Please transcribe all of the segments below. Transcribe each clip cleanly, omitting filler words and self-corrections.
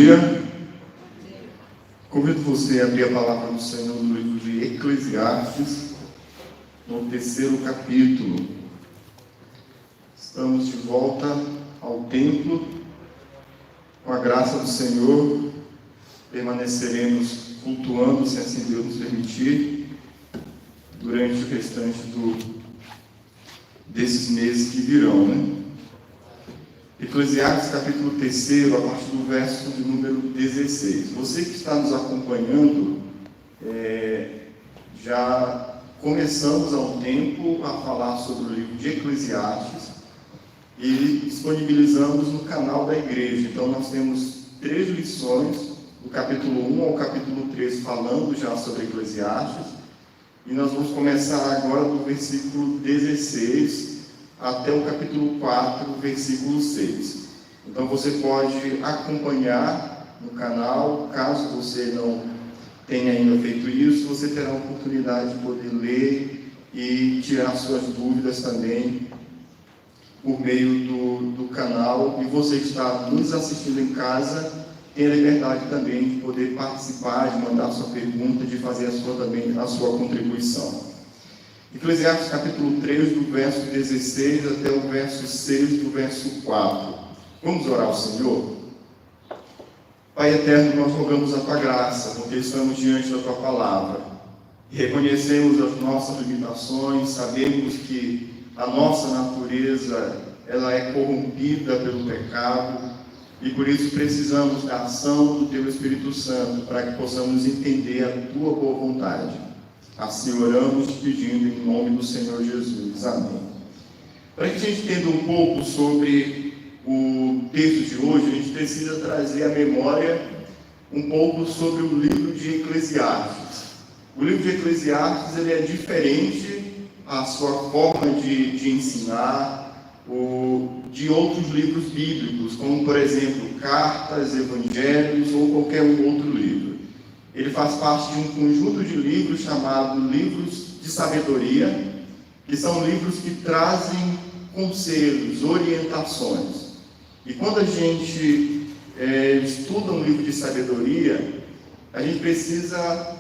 dia. Convido você a abrir a palavra do Senhor no livro de Eclesiastes, no 3º capítulo. Estamos de volta ao templo. Com a graça do Senhor, permaneceremos cultuando, se assim Deus nos permitir, durante o restante desses meses que virão, Eclesiastes capítulo 3, a partir do verso de número 16. Você que está nos acompanhando, já começamos há um tempo a falar sobre o livro de Eclesiastes e disponibilizamos no canal da igreja. Então nós temos 3 lições, do capítulo 1 ao capítulo 3, falando já sobre Eclesiastes, e nós vamos começar agora do versículo 16 até o capítulo 4, versículo 6. Então você pode acompanhar no canal. Caso você não tenha ainda feito isso, você terá a oportunidade de poder ler e tirar suas dúvidas também por meio do canal. E você que está nos assistindo em casa, tem a liberdade também de poder participar, de mandar a sua pergunta, de fazer a sua contribuição. Eclesiastes capítulo 3, do verso 16 até o verso 6 do verso 4. Vamos orar ao Senhor? Pai eterno, nós rogamos a Tua graça, porque estamos diante da Tua palavra. E reconhecemos as nossas limitações, sabemos que a nossa natureza ela é corrompida pelo pecado, e por isso precisamos da ação do Teu Espírito Santo, para que possamos entender a Tua boa vontade. Assim oramos, pedindo em nome do Senhor Jesus. Amém. Para que a gente entenda um pouco sobre o texto de hoje, a gente precisa trazer à memória um pouco sobre o livro de Eclesiastes. O livro de Eclesiastes ele é diferente a sua forma de ensinar de outros livros bíblicos, como por exemplo cartas, evangelhos ou qualquer outro livro. Ele faz parte de um conjunto de livros chamado livros de sabedoria, que são livros que trazem conselhos, orientações. E quando a gente estuda um livro de sabedoria, a gente precisa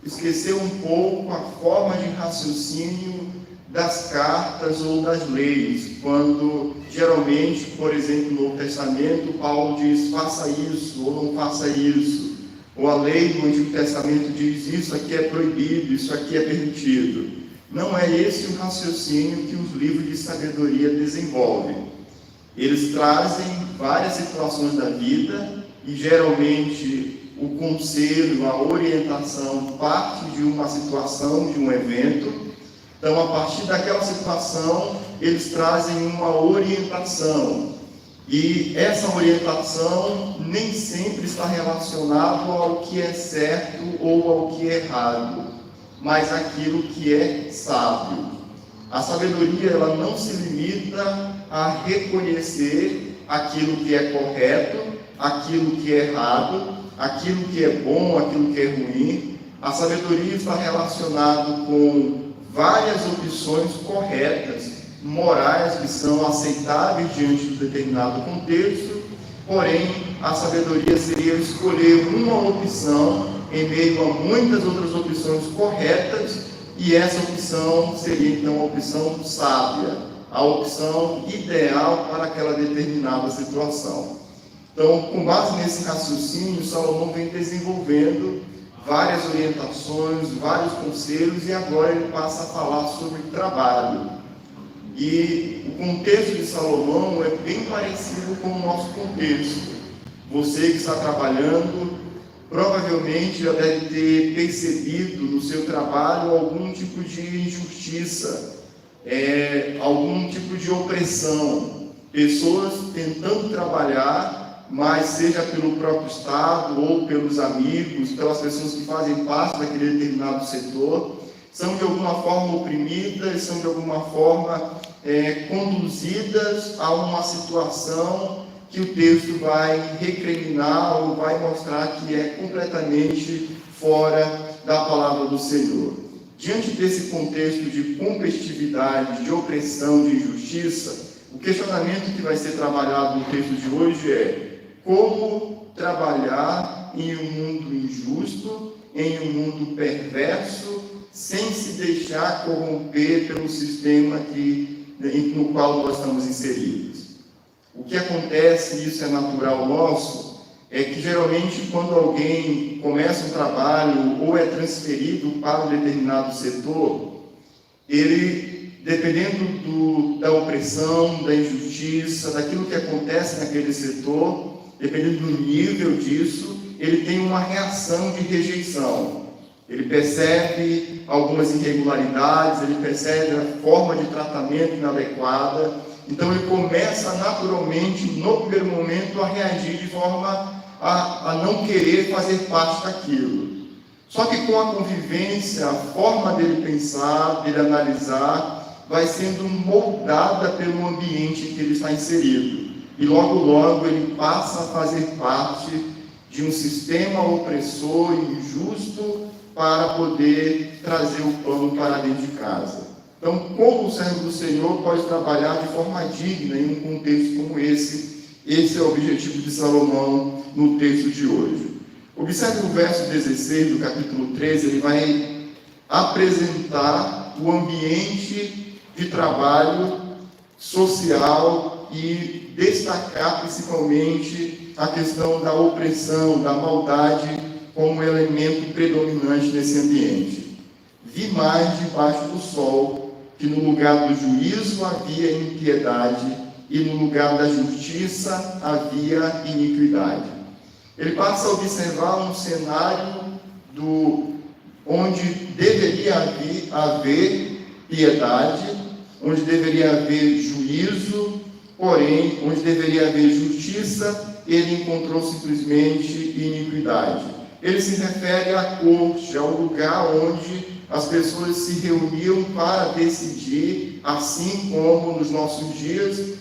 esquecer um pouco a forma de raciocínio das cartas ou das leis, quando geralmente, por exemplo, no Novo Testamento, Paulo diz faça isso ou não faça isso. Ou a lei do Antigo Testamento diz isso aqui é proibido, isso aqui é permitido. Não é esse o raciocínio que os livros de sabedoria desenvolvem. Eles trazem várias situações da vida e geralmente o conselho, a orientação parte de uma situação, de um evento. Então, a partir daquela situação, eles trazem uma orientação. E essa orientação nem sempre está relacionada ao que é certo ou ao que é errado, mas àquilo que é sábio. A sabedoria ela não se limita a reconhecer aquilo que é correto, aquilo que é errado, aquilo que é bom, aquilo que é ruim. A sabedoria está relacionada com várias opções corretas, morais que são aceitáveis diante de determinado contexto, porém a sabedoria seria escolher uma opção em meio a muitas outras opções corretas, e essa opção seria então a opção sábia, a opção ideal para aquela determinada situação. Então, com base nesse raciocínio, Salomão vem desenvolvendo várias orientações, vários conselhos, e agora ele passa a falar sobre trabalho. E o contexto de Salomão é bem parecido com o nosso contexto. Você que está trabalhando, provavelmente já deve ter percebido no seu trabalho algum tipo de injustiça, algum tipo de opressão. Pessoas tentando trabalhar, mas seja pelo próprio Estado ou pelos amigos, pelas pessoas que fazem parte daquele determinado setor, são de alguma forma oprimidas, são de alguma forma conduzidas a uma situação que o texto vai recriminar ou vai mostrar que é completamente fora da palavra do Senhor. Diante desse contexto de competitividade, de opressão, de injustiça, o questionamento que vai ser trabalhado no texto de hoje é: como trabalhar em um mundo injusto, em um mundo perverso, sem se deixar corromper pelo sistema no qual nós estamos inseridos. O que acontece, e isso é natural nosso, é que geralmente quando alguém começa um trabalho ou é transferido para um determinado setor, ele, dependendo da opressão, da injustiça, daquilo que acontece naquele setor, dependendo do nível disso, ele tem uma reação de rejeição. Ele percebe algumas irregularidades, ele percebe a forma de tratamento inadequada, então ele começa naturalmente, no primeiro momento, a reagir de forma a não querer fazer parte daquilo. Só que com a convivência, a forma dele pensar, dele analisar, vai sendo moldada pelo ambiente em que ele está inserido. E logo ele passa a fazer parte de um sistema opressor e injusto para poder trazer o pão para dentro de casa. Então, como o servo do Senhor pode trabalhar de forma digna em um contexto como esse? Esse é o objetivo de Salomão no texto de hoje. Observe o verso 16 do capítulo 13, ele vai apresentar o ambiente de trabalho social e destacar principalmente a questão da opressão, da maldade como elemento predominante nesse ambiente. Vi mais debaixo do sol que no lugar do juízo havia impiedade e no lugar da justiça havia iniquidade. Ele passa a observar um cenário onde deveria haver piedade, onde deveria haver juízo, porém, onde deveria haver justiça, ele encontrou simplesmente iniquidade. Ele se refere à corte, ao lugar onde as pessoas se reuniam para decidir, assim como nos nossos dias,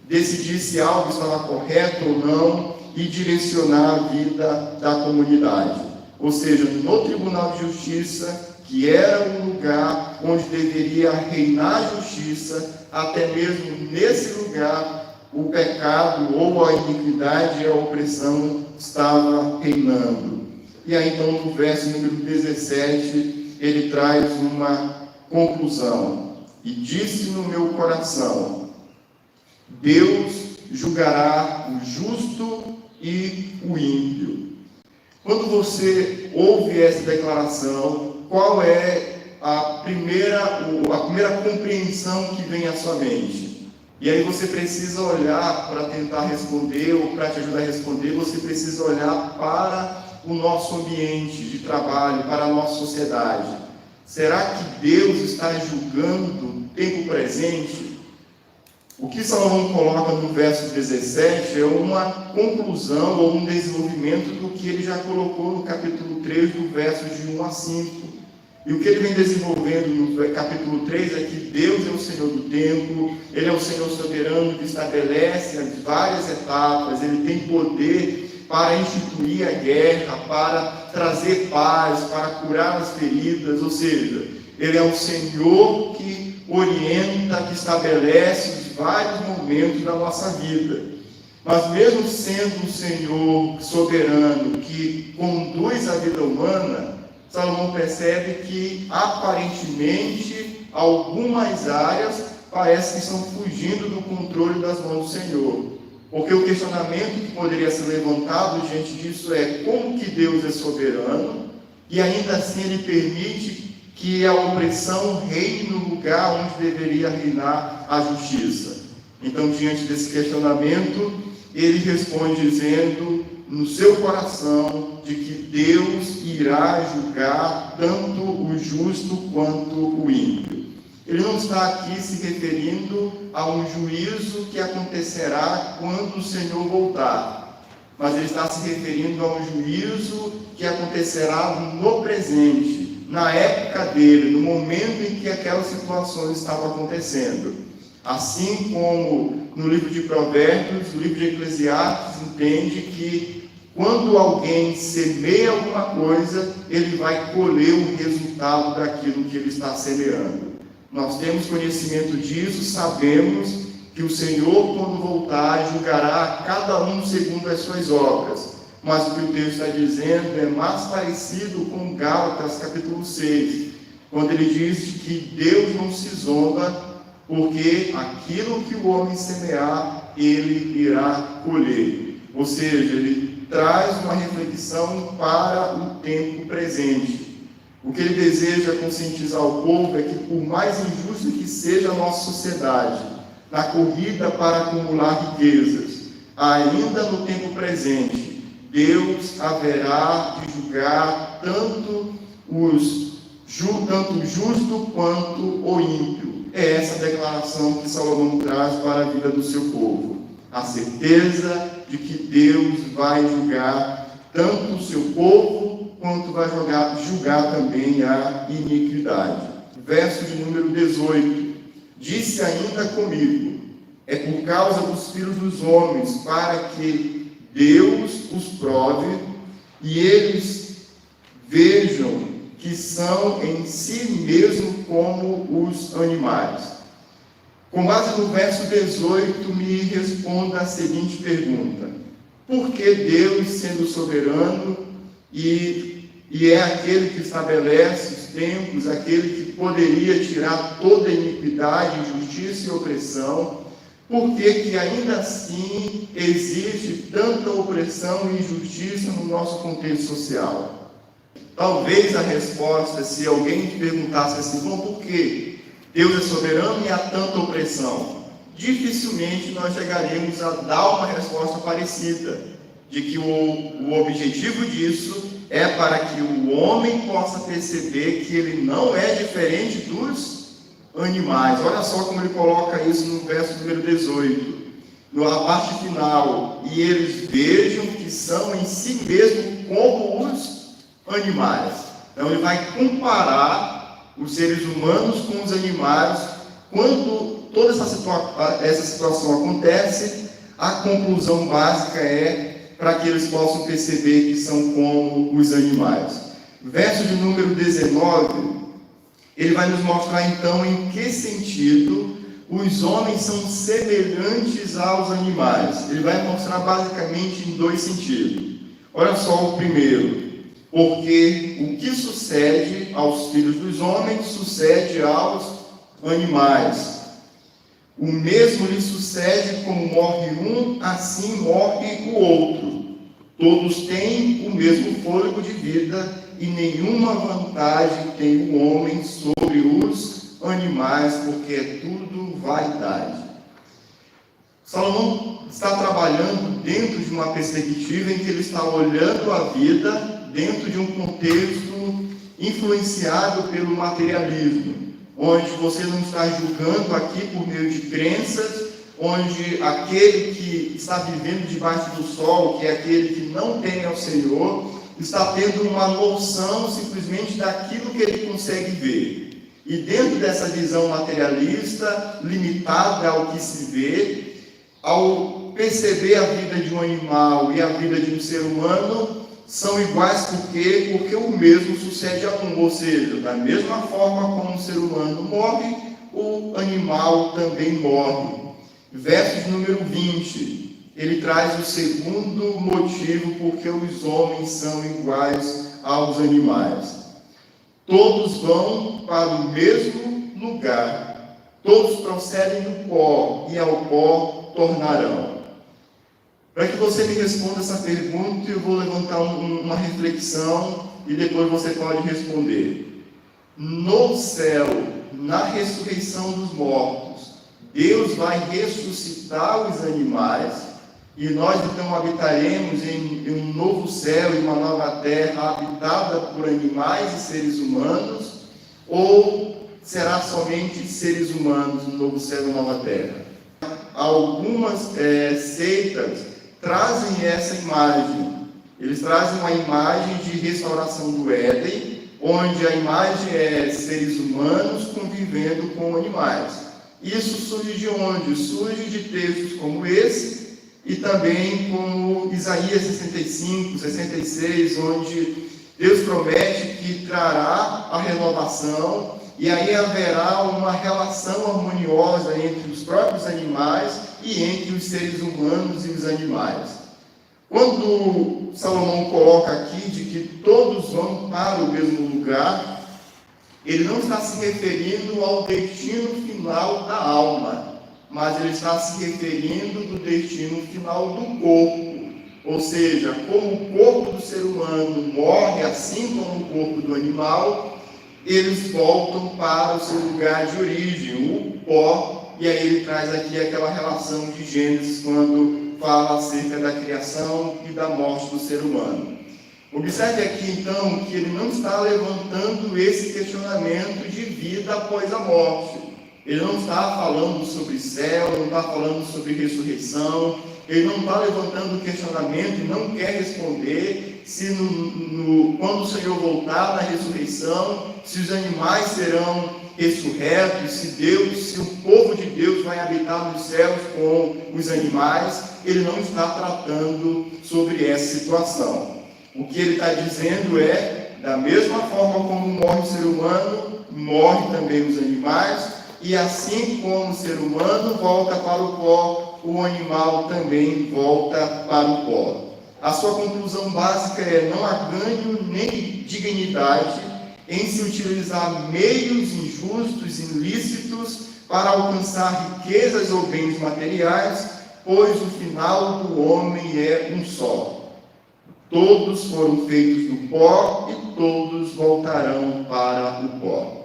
decidir se algo estava correto ou não e direcionar a vida da comunidade. Ou seja, no Tribunal de Justiça, que era um lugar onde deveria reinar a justiça, até mesmo nesse lugar, o pecado ou a iniquidade e a opressão estava reinando. E aí, então, no verso número 17, ele traz uma conclusão. E disse no meu coração: Deus julgará o justo e o ímpio. Quando você ouve essa declaração, qual é a primeira compreensão que vem à sua mente? E aí você precisa olhar para tentar responder, ou para te ajudar a responder, você precisa olhar para o nosso ambiente de trabalho, para a nossa sociedade. Será que Deus está julgando o tempo presente? O que Salomão coloca no verso 17 é uma conclusão ou um desenvolvimento do que ele já colocou no capítulo 3, do verso de 1 a 5. E o que ele vem desenvolvendo no capítulo 3 é que Deus é o Senhor do tempo, Ele é o Senhor soberano que estabelece as várias etapas, Ele tem poder para instituir a guerra, para trazer paz, para curar as feridas, ou seja, Ele é o Senhor que orienta, que estabelece os vários momentos da nossa vida. Mas mesmo sendo um Senhor soberano que conduz a vida humana, Salomão percebe que aparentemente algumas áreas parece que estão fugindo do controle das mãos do Senhor. Porque o questionamento que poderia ser levantado diante disso é: como que Deus é soberano e ainda assim Ele permite que a opressão reine no lugar onde deveria reinar a justiça? Então, diante desse questionamento, ele responde dizendo no seu coração de que Deus irá julgar tanto o justo quanto o ímpio. Ele não está aqui se referindo a um juízo que acontecerá quando o Senhor voltar, mas ele está se referindo a um juízo que acontecerá no presente, na época dele, no momento em que aquelas situações estavam acontecendo. Assim como no livro de Provérbios, no livro de Eclesiastes, entende que quando alguém semeia alguma coisa, ele vai colher o resultado daquilo que ele está semeando. Nós temos conhecimento disso, sabemos que o Senhor, quando voltar, julgará cada um segundo as suas obras. Mas o que o texto está dizendo é mais parecido com Gálatas, capítulo 6, quando ele diz que Deus não se zomba, porque aquilo que o homem semear, ele irá colher. Ou seja, ele traz uma reflexão para o tempo presente. O que ele deseja conscientizar o povo é que, por mais injusto que seja a nossa sociedade, na corrida para acumular riquezas, ainda no tempo presente, Deus haverá de julgar tanto o justo quanto o ímpio. É essa declaração que Salomão traz para a vida do seu povo. A certeza de que Deus vai julgar tanto o seu povo, quanto vai julgar também a iniquidade. Verso de número 18. Disse ainda comigo: é por causa dos filhos dos homens, para que Deus os prove, e eles vejam que são em si mesmo como os animais. Com base no verso 18, me responda a seguinte pergunta: por que Deus, sendo soberano e é aquele que estabelece os tempos, aquele que poderia tirar toda a iniquidade, injustiça e opressão, por que ainda assim existe tanta opressão e injustiça no nosso contexto social? Talvez a resposta, se alguém te perguntasse assim, bom, por que Deus é soberano e há tanta opressão? Dificilmente nós chegaremos a dar uma resposta parecida, de que o objetivo disso é para que o homem possa perceber que ele não é diferente dos animais. Olha só como ele coloca isso no verso número 18, na parte final: e eles vejam que são em si mesmo como os animais. Então ele vai comparar os seres humanos com os animais. Quando toda essa situação acontece, a conclusão básica é para que eles possam perceber que são como os animais. Verso de número 19, ele vai nos mostrar então em que sentido os homens são semelhantes aos animais. Ele vai mostrar basicamente em dois sentidos. Olha só o primeiro: porque o que sucede aos filhos dos homens sucede aos animais. O mesmo lhe sucede, como morre um, assim morre o outro. Todos têm o mesmo fôlego de vida, e nenhuma vantagem tem o homem sobre os animais, porque é tudo vaidade. Salomão está trabalhando dentro de uma perspectiva em que ele está olhando a vida dentro de um contexto influenciado pelo materialismo, onde você não está julgando aqui por meio de crenças, onde aquele que está vivendo debaixo do sol, que é aquele que não teme ao Senhor, está tendo uma noção simplesmente daquilo que ele consegue ver. E dentro dessa visão materialista, limitada ao que se vê, ao perceber a vida de um animal e a vida de um ser humano, são iguais porque o mesmo sucede a um, ou seja, da mesma forma como o ser humano morre, o animal também morre. Verso de número 20, ele traz o segundo motivo porque os homens são iguais aos animais. Todos vão para o mesmo lugar, todos procedem do pó e ao pó tornarão. Para que você me responda essa pergunta, eu vou levantar uma reflexão e depois você pode responder. No céu, na ressurreição dos mortos, Deus vai ressuscitar os animais e nós então habitaremos em um novo céu e uma nova terra habitada por animais e seres humanos, ou será somente seres humanos no novo céu e nova terra? Algumas seitas trazem essa imagem. Eles trazem uma imagem de restauração do Éden, onde a imagem é seres humanos convivendo com animais. Isso surge de onde? Surge de textos como esse, e também como Isaías 65, 66, onde Deus promete que trará a renovação e aí haverá uma relação harmoniosa entre os próprios animais e entre os seres humanos e os animais. Quando Salomão coloca aqui de que todos vão para o mesmo lugar, ele não está se referindo ao destino final da alma, mas ele está se referindo do destino final do corpo. Ou seja, como o corpo do ser humano morre, assim como o corpo do animal, eles voltam para o seu lugar de origem, o pó, e aí ele traz aqui aquela relação de Gênesis, quando fala acerca da criação e da morte do ser humano. Observe aqui, então, que ele não está levantando esse questionamento de vida após a morte. Ele não está falando sobre céu, não está falando sobre ressurreição, ele não está levantando o questionamento e não quer responder se quando o Senhor voltar na ressurreição, se os animais serão ressurretos, se o povo de Deus vai habitar nos céus com os animais. Ele não está tratando sobre essa situação. O que ele está dizendo é, da mesma forma como morre o ser humano, morre também os animais, e assim como o ser humano volta para o pó, o animal também volta para o pó. A sua conclusão básica é: não há ganho nem dignidade em se utilizar meios injustos, ilícitos, para alcançar riquezas ou bens materiais, pois o final do homem é um só. Todos foram feitos do pó e todos voltarão para o pó.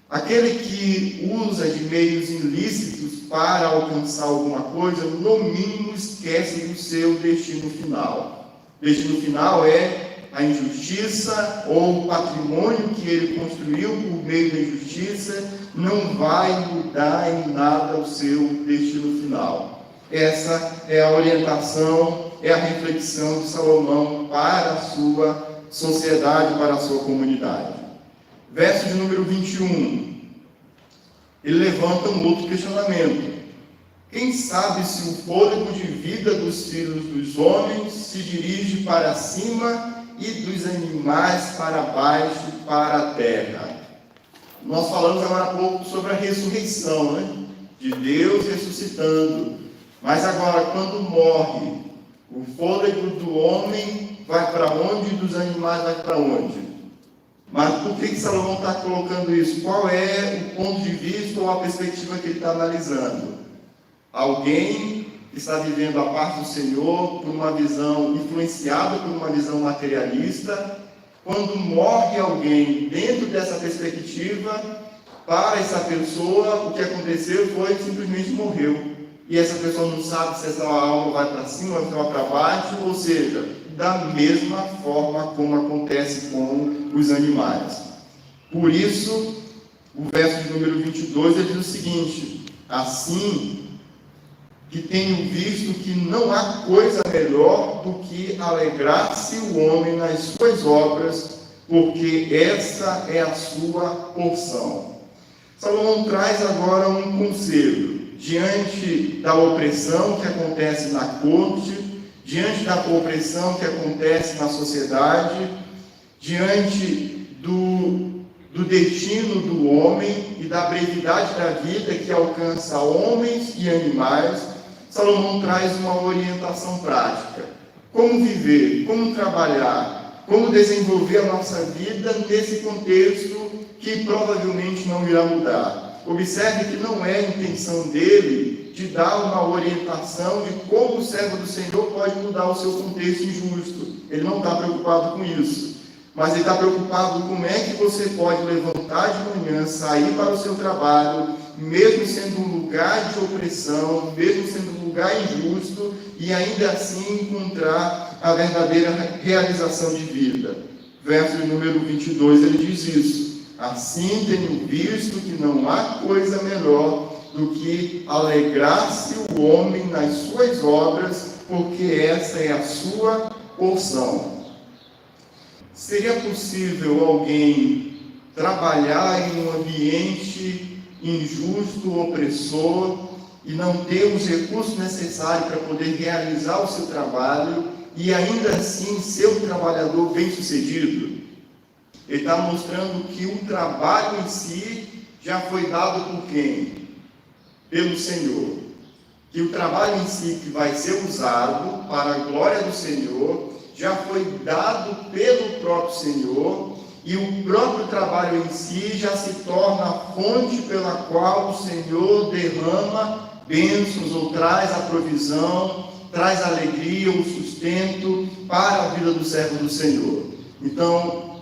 Aquele que usa de meios ilícitos para alcançar alguma coisa, no mínimo esquece do seu destino final. O destino final é a injustiça, ou o patrimônio que ele construiu por meio da injustiça, não vai mudar em nada o seu destino final. Essa é a orientação, é a reflexão de Salomão para a sua sociedade, para a sua comunidade. Verso de número 21, ele levanta um outro questionamento. Quem sabe se o fôlego de vida dos filhos dos homens se dirige para cima e dos animais para baixo, para a terra? Nós falamos agora há pouco sobre a ressurreição, né? De Deus ressuscitando. Mas agora, quando morre, o fôlego do homem vai para onde e dos animais vai para onde? Mas por que Salomão está colocando isso? Qual é o ponto de vista ou a perspectiva que ele está analisando? Alguém que está vivendo a parte do Senhor por uma visão, influenciado por uma visão materialista. Quando morre alguém dentro dessa perspectiva, para essa pessoa o que aconteceu foi simplesmente morreu. E essa pessoa não sabe se essa alma vai para cima ou vai para baixo, ou seja, da mesma forma como acontece com os animais. Por isso, o verso de número 22 ele diz o seguinte: assim que tenho visto que não há coisa melhor do que alegrar-se o homem nas suas obras, porque essa é a sua porção. Salomão traz agora um conselho. Diante da opressão que acontece na corte, diante da opressão que acontece na sociedade, diante do destino do homem e da brevidade da vida que alcança homens e animais, Salomão traz uma orientação prática. Como viver, como trabalhar, como desenvolver a nossa vida nesse contexto que provavelmente não irá mudar. Observe que não é a intenção dele de dar uma orientação de como o servo do Senhor pode mudar o seu contexto injusto. Ele não está preocupado com isso. Mas ele está preocupado com como é que você pode levantar de manhã, sair para o seu trabalho, mesmo sendo um lugar de opressão, mesmo sendo um lugar injusto, e ainda assim encontrar a verdadeira realização de vida. Verso número 22, ele diz isso. Assim tenho visto que não há coisa melhor do que alegrar-se o homem nas suas obras, porque essa é a sua porção. Seria possível alguém trabalhar em um ambiente injusto, opressor, e não ter os recursos necessários para poder realizar o seu trabalho e ainda assim ser um trabalhador bem-sucedido? ele está mostrando que o trabalho em si já foi dado por quem? Pelo Senhor. Que o trabalho em si que vai ser usado para a glória do Senhor já foi dado pelo próprio Senhor, e o próprio trabalho em si já se torna a fonte pela qual o Senhor derrama bênçãos ou traz a provisão, traz a alegria, o sustento para a vida do servo do Senhor. Então,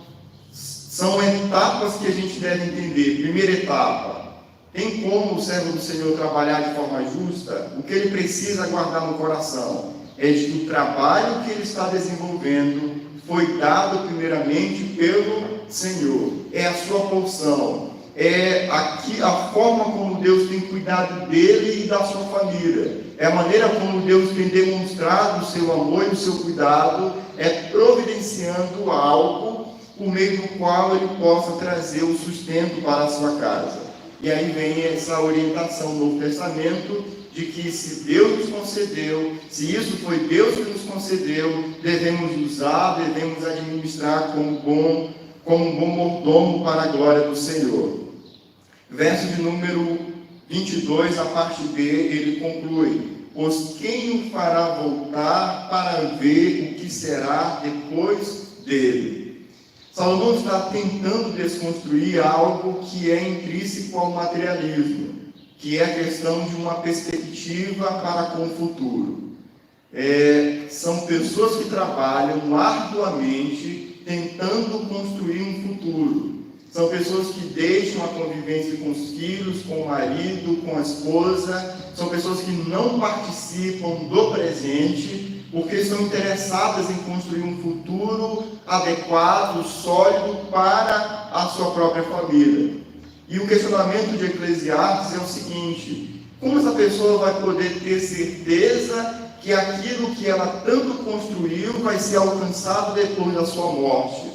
são etapas que a gente deve entender. Primeira etapa: tem como o servo do Senhor trabalhar de forma justa? O que ele precisa guardar no coração é de que o trabalho que ele está desenvolvendo foi dado primeiramente pelo Senhor. É a sua porção, é a forma como Deus tem cuidado dele e da sua família, é a maneira como Deus tem demonstrado o seu amor e o seu cuidado, é providenciando algo por meio do qual ele possa trazer o sustento para a sua casa. E aí vem essa orientação no Novo Testamento, de que se Deus nos concedeu, se isso foi Deus que nos concedeu, devemos usar, devemos administrar como um bom mordomo para a glória do Senhor. Verso de número 22, a parte B, ele conclui: pois quem o fará voltar para ver o que será depois dele? Salomão está tentando desconstruir algo que é intrínseco ao materialismo, que é a questão de uma perspectiva para com o futuro. São pessoas que trabalham arduamente tentando construir um futuro. São pessoas que deixam a convivência com os filhos, com o marido, com a esposa. São pessoas que não participam do presente, porque estão interessadas em construir um futuro adequado, sólido para a sua própria família. E o questionamento de Eclesiastes é o seguinte: como essa pessoa vai poder ter certeza que aquilo que ela tanto construiu vai ser alcançado depois da sua morte?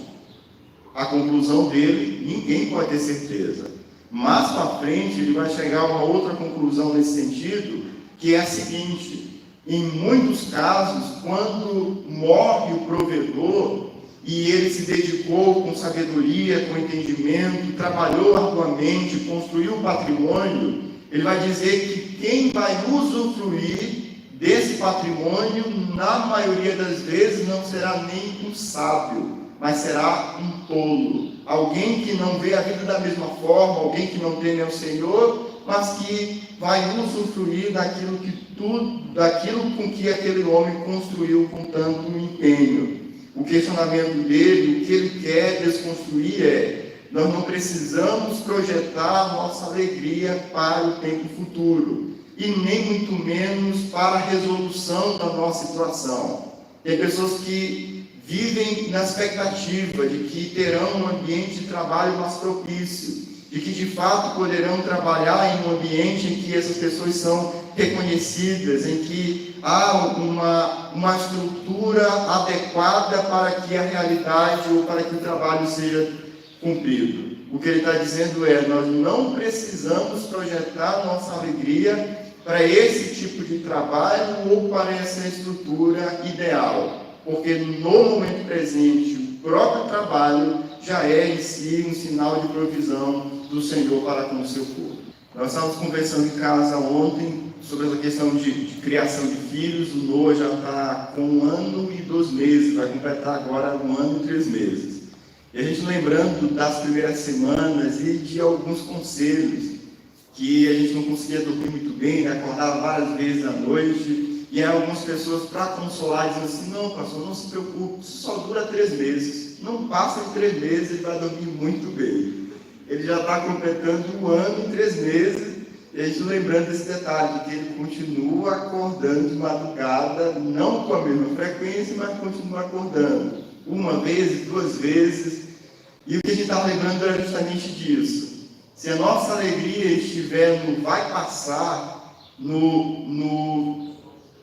A conclusão dele, ninguém pode ter certeza. Mais para frente, ele vai chegar a uma outra conclusão nesse sentido, que é a seguinte: em muitos casos, quando morre o provedor, e ele se dedicou com sabedoria, com entendimento, trabalhou arduamente, construiu um patrimônio, ele vai dizer que quem vai usufruir desse patrimônio, na maioria das vezes, não será nem um sábio, mas será um tolo. Alguém que não vê a vida da mesma forma, alguém que não teme ao Senhor, mas que vai usufruir daquilo com que aquele homem construiu com tanto empenho. O questionamento dele, o que ele quer desconstruir é: nós não precisamos projetar nossa alegria para o tempo futuro, e nem muito menos para a resolução da nossa situação. Tem pessoas que vivem na expectativa de que terão um ambiente de trabalho mais propício, de que de fato poderão trabalhar em um ambiente em que essas pessoas são reconhecidas, em que há uma estrutura adequada para que a realidade ou para que o trabalho seja cumprido. O que ele está dizendo é: nós não precisamos projetar nossa alegria para esse tipo de trabalho ou para essa estrutura ideal, porque no momento presente o próprio trabalho já é em si um sinal de provisão do Senhor para com o seu povo. Nós estávamos conversando em casa ontem sobre essa questão de criação de filhos. O Noah já está com 1 ano e 2 meses, vai completar agora 1 ano e 3 meses. E a gente lembrando das primeiras semanas e de alguns conselhos que a gente não conseguia dormir muito bem, acordava várias vezes à noite, e aí algumas pessoas, para consolar, diziam assim: não, pastor, não se preocupe, isso só dura 3 meses, não passa de 3 meses, ele vai dormir muito bem. Ele já está completando 1 ano e 3 meses, e a gente lembrando desse detalhe, de que ele continua acordando de madrugada, não com a mesma frequência, mas continua acordando, 1 vez, 2 vezes. E o que a gente está lembrando era justamente disso. Se a nossa alegria estiver no vai passar, no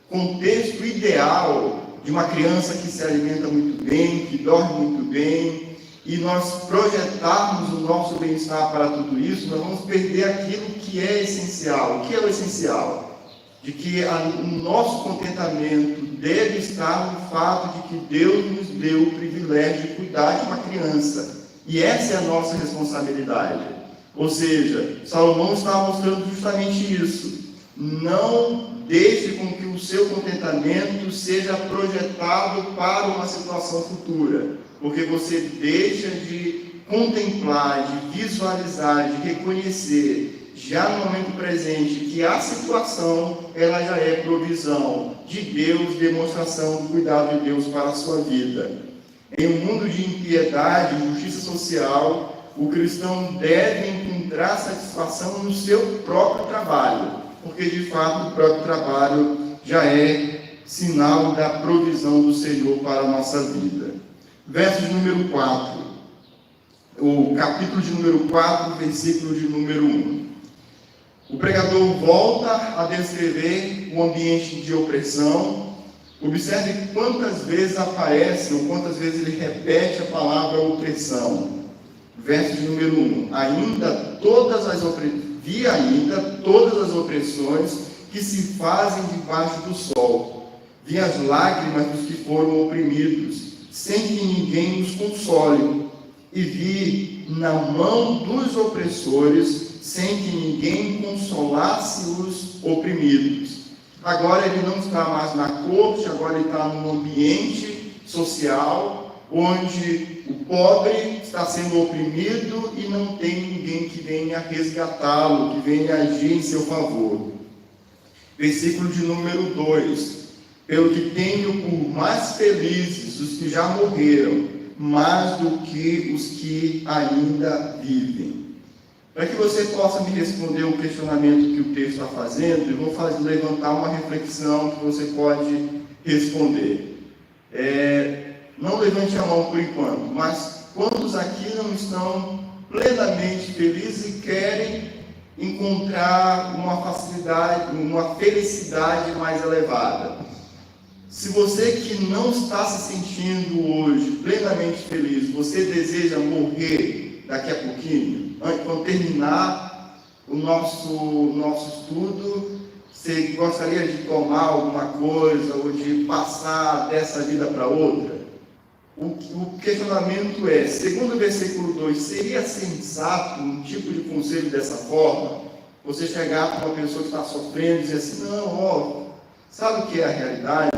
contexto ideal de uma criança que se alimenta muito bem, que dorme muito bem, e nós projetarmos o nosso bem-estar para tudo isso, nós vamos perder aquilo que é essencial. O que é o essencial? De que o nosso contentamento deve estar no fato de que Deus nos deu o privilégio de cuidar de uma criança. E essa é a nossa responsabilidade. Ou seja, Salomão está mostrando justamente isso. Não deixe com que o seu contentamento seja projetado para uma situação futura, porque você deixa de contemplar, de visualizar, de reconhecer, já no momento presente, que a situação, ela já é provisão de Deus, demonstração do cuidado de Deus para a sua vida. Em um mundo de impiedade, justiça social, o cristão deve encontrar satisfação no seu próprio trabalho, porque de fato o próprio trabalho já é sinal da provisão do Senhor para a nossa vida. Verso de número 4, o capítulo de número 4, versículo de número 1. O pregador volta a descrever o ambiente de opressão. Observe quantas vezes aparece, ou quantas vezes ele repete a palavra opressão. Verso de número 1. Vi ainda todas as opressões que se fazem debaixo do sol. Vi as lágrimas dos que foram oprimidos, sem que ninguém os console. E vi na mão dos opressores, sem que ninguém consolasse os oprimidos. Agora ele não está mais na corte, agora ele está num ambiente social, onde o pobre está sendo oprimido e não tem ninguém que venha resgatá-lo, que venha agir em seu favor. Versículo de número 2. Pelo que tenho por mais felizes os que já morreram, mais do que os que ainda vivem. Para que você possa me responder o questionamento que o texto está fazendo, eu vou levantar uma reflexão que você pode responder. Não levante a mão por enquanto, mas quantos aqui não estão plenamente felizes e querem encontrar uma facilidade, uma felicidade mais elevada? Se você que não está se sentindo hoje plenamente feliz, você deseja morrer daqui a pouquinho, quando terminar o nosso estudo, você gostaria de tomar alguma coisa ou de passar dessa vida para outra? O questionamento é, segundo o versículo 2, seria sensato um tipo de conselho dessa forma? Você chegar para uma pessoa que está sofrendo e dizer assim, não, sabe o que é a realidade?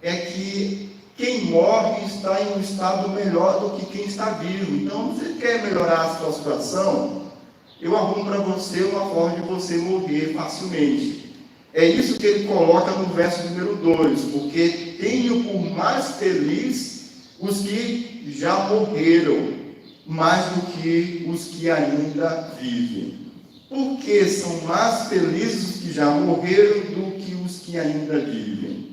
É que quem morre está em um estado melhor do que quem está vivo. Então, se você quer melhorar a sua situação, eu arrumo para você uma forma de você morrer facilmente. É isso que ele coloca no verso número 2, porque tenho por mais feliz os que já morreram, mais do que os que ainda vivem. Por que são mais felizes os que já morreram do que os que ainda vivem?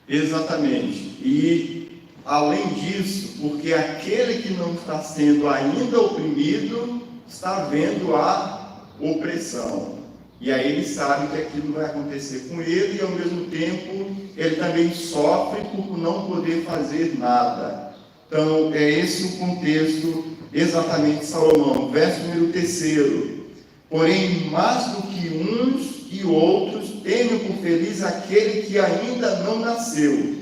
Exatamente. E, além disso, porque aquele que não está sendo ainda oprimido, está vendo a opressão. E aí ele sabe que aquilo vai acontecer com ele e, ao mesmo tempo, ele também sofre por não poder fazer nada. Então, é esse o contexto exatamente de Salomão. Verso número 3. Porém, mais do que uns e outros, tenho por feliz aquele que ainda não nasceu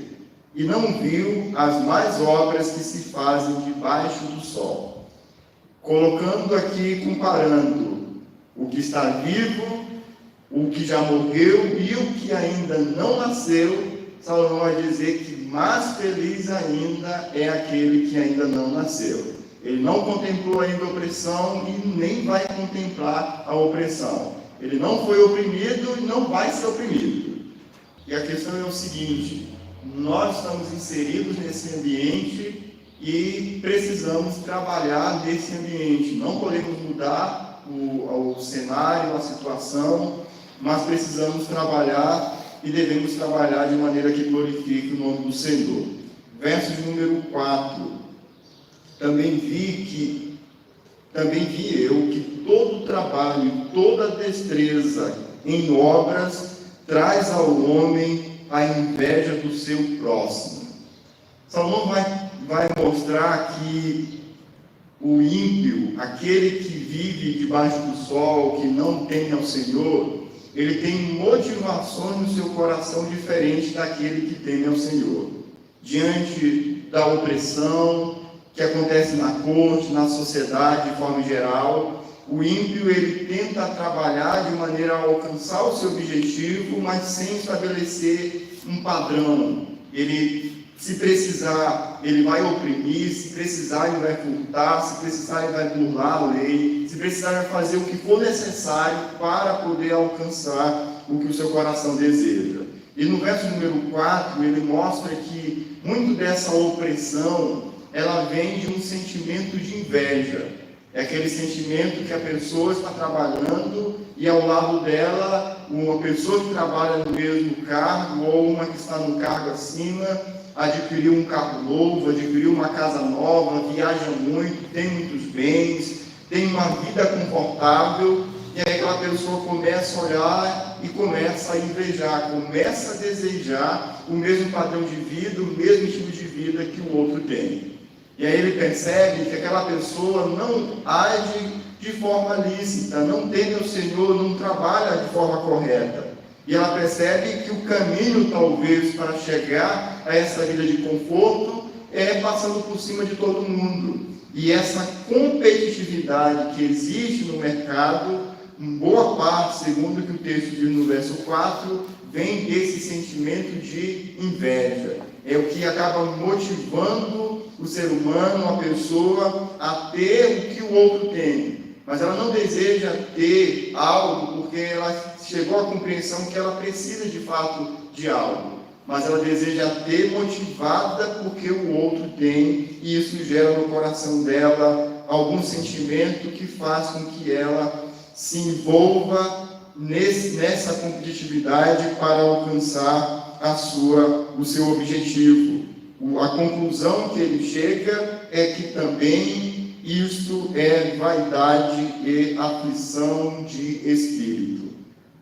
e não viu as mais obras que se fazem debaixo do sol. Colocando aqui, comparando o que está vivo, o que já morreu e o que ainda não nasceu, Salomão vai dizer que mais feliz ainda é aquele que ainda não nasceu. Ele não contemplou ainda a opressão e nem vai contemplar a opressão. Ele não foi oprimido e não vai ser oprimido. E a questão é o seguinte, nós estamos inseridos nesse ambiente e precisamos trabalhar nesse ambiente. Não podemos mudar o cenário, a situação, mas precisamos trabalhar e devemos trabalhar de maneira que glorifique o nome do Senhor. Verso de número 4. Também vi eu que todo trabalho e toda destreza em obras traz ao homem a inveja do seu próximo. Salomão vai mostrar que o ímpio, aquele que vive debaixo do sol, que não tem ao Senhor, ele tem motivações no seu coração diferentes daquele que teme ao Senhor. Diante da opressão, que acontece na corte, na sociedade de forma geral. O ímpio, ele tenta trabalhar de maneira a alcançar o seu objetivo, mas sem estabelecer um padrão. Ele, se precisar, ele vai oprimir, se precisar, ele vai furtar, se precisar, ele vai burlar a lei, se precisar, ele vai fazer o que for necessário para poder alcançar o que o seu coração deseja. E no verso número 4, ele mostra que muito dessa opressão, ela vem de um sentimento de inveja. É aquele sentimento que a pessoa está trabalhando e ao lado dela, uma pessoa que trabalha no mesmo cargo ou uma que está no cargo acima, adquiriu um carro novo, adquiriu uma casa nova, viaja muito, tem muitos bens, tem uma vida confortável, e aí aquela pessoa começa a olhar e começa a invejar, começa a desejar o mesmo padrão de vida, o mesmo estilo de vida que o outro tem. E aí ele percebe que aquela pessoa não age de forma lícita, não teme o Senhor, não trabalha de forma correta. E ela percebe que o caminho, talvez, para chegar a essa vida de conforto é passando por cima de todo mundo. E essa competitividade que existe no mercado, em boa parte, segundo o que o texto diz no verso 4, vem desse sentimento de inveja. É o que acaba motivando o ser humano, a pessoa, a ter o que o outro tem. Mas ela não deseja ter algo porque ela chegou à compreensão que ela precisa de fato de algo. Mas ela deseja ter motivada porque o outro tem, e isso gera no coração dela algum sentimento que faz com que ela se envolva nessa competitividade para alcançar o seu objetivo. A conclusão que ele chega é que também isto é vaidade e aflição de espírito.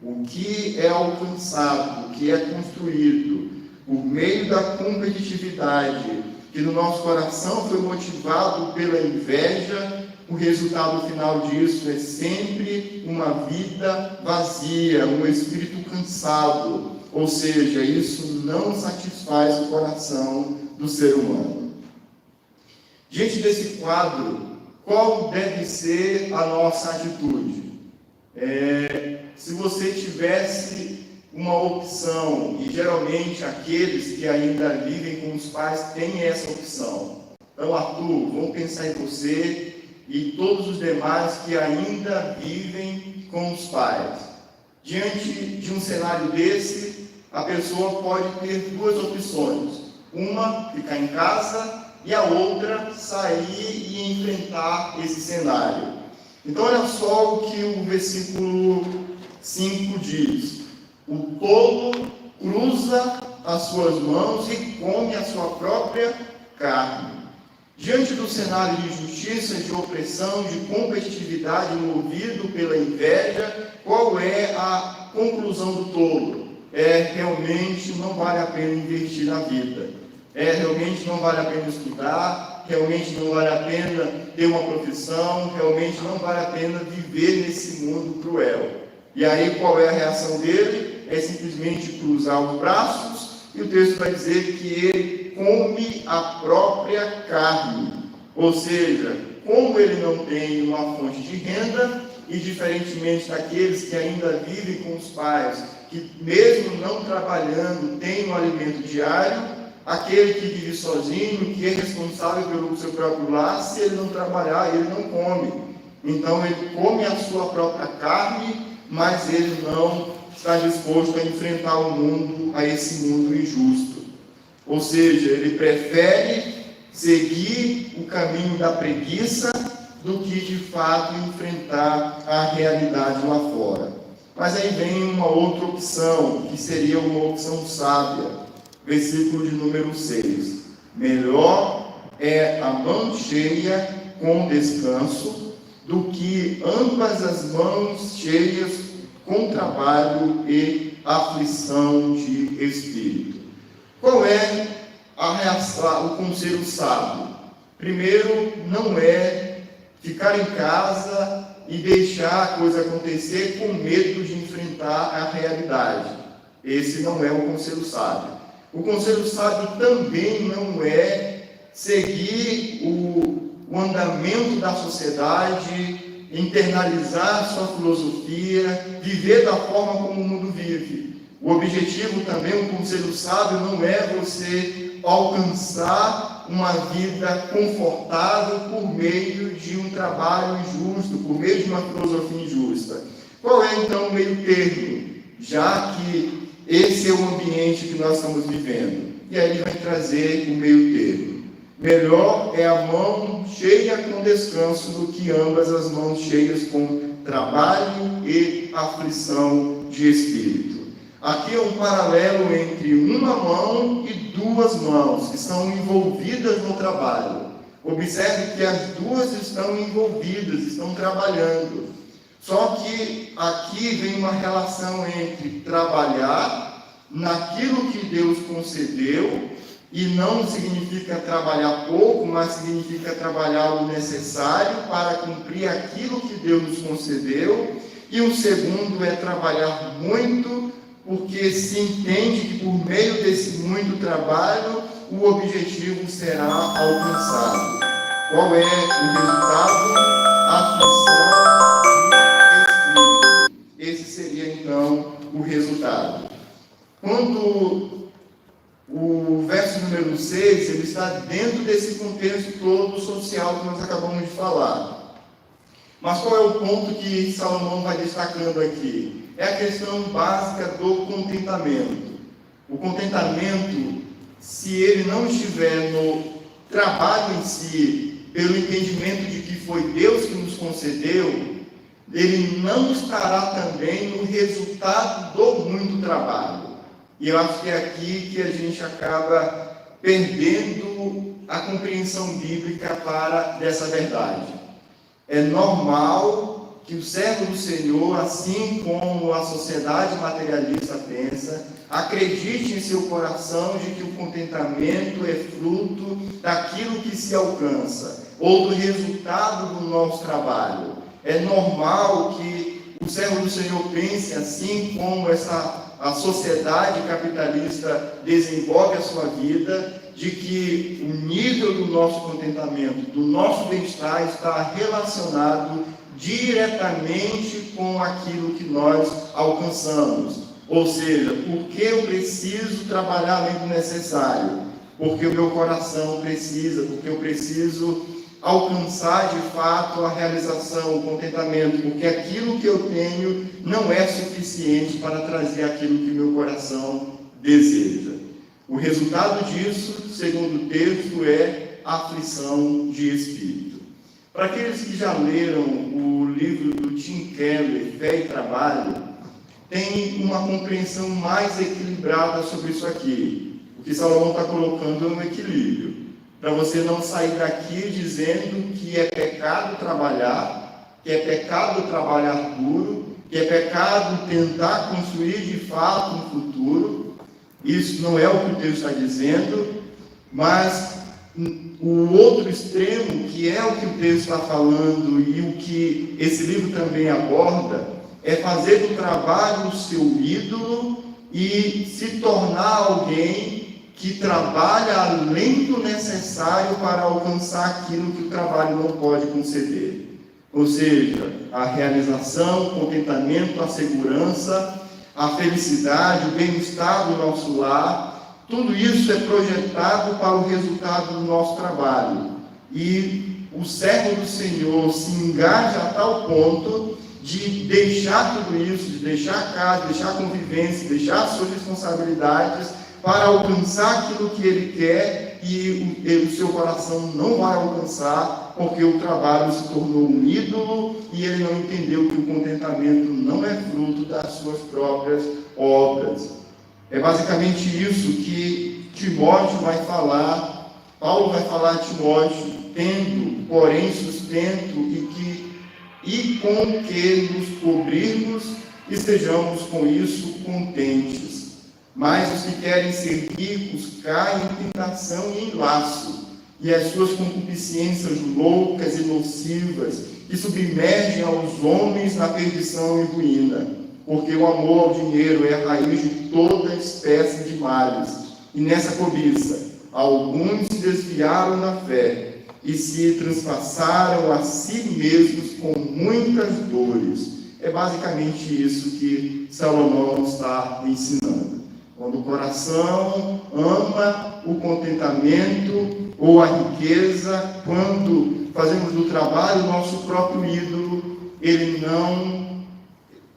O que é alcançado, o que é construído por meio da competitividade, que no nosso coração foi motivado pela inveja, o resultado final disso é sempre uma vida vazia, um espírito cansado. Ou seja, isso não satisfaz o coração do ser humano. Diante desse quadro, qual deve ser a nossa atitude? Se você tivesse uma opção, e geralmente aqueles que ainda vivem com os pais têm essa opção. Então, Arthur, vamos pensar em você e todos os demais que ainda vivem com os pais. Diante de um cenário desse, a pessoa pode ter duas opções. Uma, ficar em casa, e a outra, sair e enfrentar esse cenário. Então, olha só o que o versículo 5 diz. O tolo cruza as suas mãos e come a sua própria carne. Diante do cenário de injustiça, de opressão, de competitividade movido pela inveja, qual é a conclusão do tolo? Realmente não vale a pena investir na vida. Realmente não vale a pena estudar, realmente não vale a pena ter uma profissão, realmente não vale a pena viver nesse mundo cruel. E aí qual é a reação dele? É simplesmente cruzar os braços, e o texto vai dizer que ele come a própria carne. Ou seja, como ele não tem uma fonte de renda, e diferentemente daqueles que ainda vivem com os pais, que mesmo não trabalhando, tem um alimento diário, aquele que vive sozinho, que é responsável pelo seu próprio lar, se ele não trabalhar, ele não come. Então ele come a sua própria carne, mas ele não está disposto a enfrentar o mundo, a esse mundo injusto. Ou seja, ele prefere seguir o caminho da preguiça do que de fato enfrentar a realidade lá fora. Mas aí vem uma outra opção, que seria uma opção sábia. Versículo de número 6. Melhor é a mão cheia com descanso do que ambas as mãos cheias com trabalho e aflição de espírito. Qual é o conselho sábio? Primeiro, não é ficar em casa e deixar a coisa acontecer com medo de enfrentar a realidade. Esse não é o conselho sábio. O conselho sábio também não é seguir o andamento da sociedade, internalizar sua filosofia, viver da forma como o mundo vive. O objetivo também, um conselho sábio, não é você alcançar uma vida confortável por meio de um trabalho injusto, por meio de uma filosofia injusta. Qual é então o meio termo? Já que esse é o ambiente que nós estamos vivendo. E aí ele vai trazer o meio termo. Melhor é a mão cheia com descanso do que ambas as mãos cheias com trabalho e aflição de espírito. Aqui é um paralelo entre uma mão e duas mãos que estão envolvidas no trabalho. Observe que as duas estão envolvidas, estão trabalhando. Só que aqui vem uma relação entre trabalhar naquilo que Deus concedeu, e não significa trabalhar pouco, mas significa trabalhar o necessário para cumprir aquilo que Deus nos concedeu. E o segundo é trabalhar muito, porque se entende que por meio desse muito trabalho, o objetivo será alcançado. Qual é o resultado? Aflição de espírito. Esse seria, então, o resultado. Quando o verso número 6, ele está dentro desse contexto todo social que nós acabamos de falar. Mas qual é o ponto que Salomão vai destacando aqui? É a questão básica do contentamento. O contentamento, se ele não estiver no trabalho em si, pelo entendimento de que foi Deus que nos concedeu, ele não estará também no resultado do muito trabalho. E eu acho que é aqui que a gente acaba perdendo a compreensão bíblica dessa verdade. É normal que o servo do Senhor, assim como a sociedade materialista pensa, acredite em seu coração de que o contentamento é fruto daquilo que se alcança, ou do resultado do nosso trabalho. É normal que o servo do Senhor pense assim como a sociedade capitalista desenvolve a sua vida, de que o nível do nosso contentamento, do nosso bem-estar, está relacionado diretamente com aquilo que nós alcançamos. Ou seja, porque eu preciso trabalhar além do necessário? Porque o meu coração precisa, porque eu preciso alcançar de fato a realização, o contentamento, porque aquilo que eu tenho não é suficiente para trazer aquilo que meu coração deseja. O resultado disso, segundo o texto, é aflição de espírito. Para aqueles que já leram o livro do Tim Keller, Fé e Trabalho, tem uma compreensão mais equilibrada sobre isso aqui. O que Salomão está colocando é um equilíbrio. Para você não sair daqui dizendo que é pecado trabalhar, que é pecado trabalhar duro, que é pecado tentar construir de fato um futuro. Isso não é o que o texto está dizendo, mas o outro extremo, que é o que o texto está falando e o que esse livro também aborda, é fazer do trabalho o seu ídolo e se tornar alguém que trabalha além do necessário para alcançar aquilo que o trabalho não pode conceder. Ou seja, a realização, o contentamento, a segurança, a felicidade, o bem-estar do nosso lar, tudo isso é projetado para o resultado do nosso trabalho. E o servo do Senhor se engaja a tal ponto de deixar tudo isso, de deixar a casa, deixar a convivência, deixar as suas responsabilidades, para alcançar aquilo que ele quer, e o seu coração não vai alcançar, porque o trabalho se tornou um ídolo, e ele não entendeu que o contentamento não é fruto das suas próprias obras. É basicamente isso que Timóteo vai falar, Paulo vai falar a Timóteo, tendo, porém, sustento e com que nos cobrirmos, estejamos com isso contentes. Mas os que querem ser ricos caem em tentação e em laço, e as suas concupiscências loucas e nocivas, que submergem aos homens na perdição e ruína, porque o amor ao dinheiro é a raiz de toda espécie de males, e nessa cobiça alguns se desviaram da fé e se transpassaram a si mesmos com muitas dores. É basicamente isso que Salomão está ensinando. Quando o coração ama o contentamento ou a riqueza, quando fazemos do trabalho o nosso próprio ídolo, ele não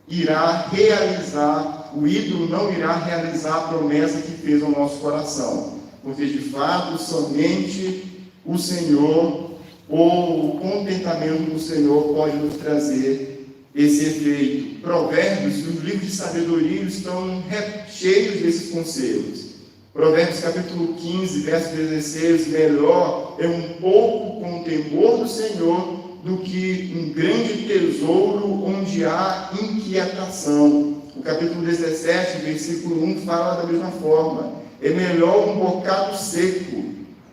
irá realizar, o ídolo não irá realizar a promessa que fez ao nosso coração. Porque, de fato, somente o Senhor, ou o contentamento do Senhor, pode nos trazer esse efeito. Provérbios e os livros de sabedoria estão cheios desses conselhos. Provérbios capítulo 15, verso 16, melhor é um pouco com o temor do Senhor do que um grande tesouro onde há inquietação. O capítulo 17, versículo 1, fala da mesma forma. É melhor um bocado seco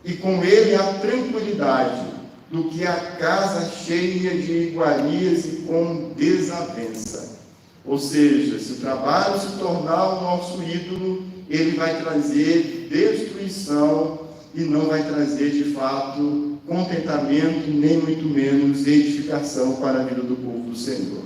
e com ele a tranquilidade do que a casa cheia de iguarias e com desavença. Ou seja, se o trabalho se tornar o nosso ídolo, ele vai trazer destruição e não vai trazer, de fato, contentamento, nem muito menos edificação para a vida do povo do Senhor.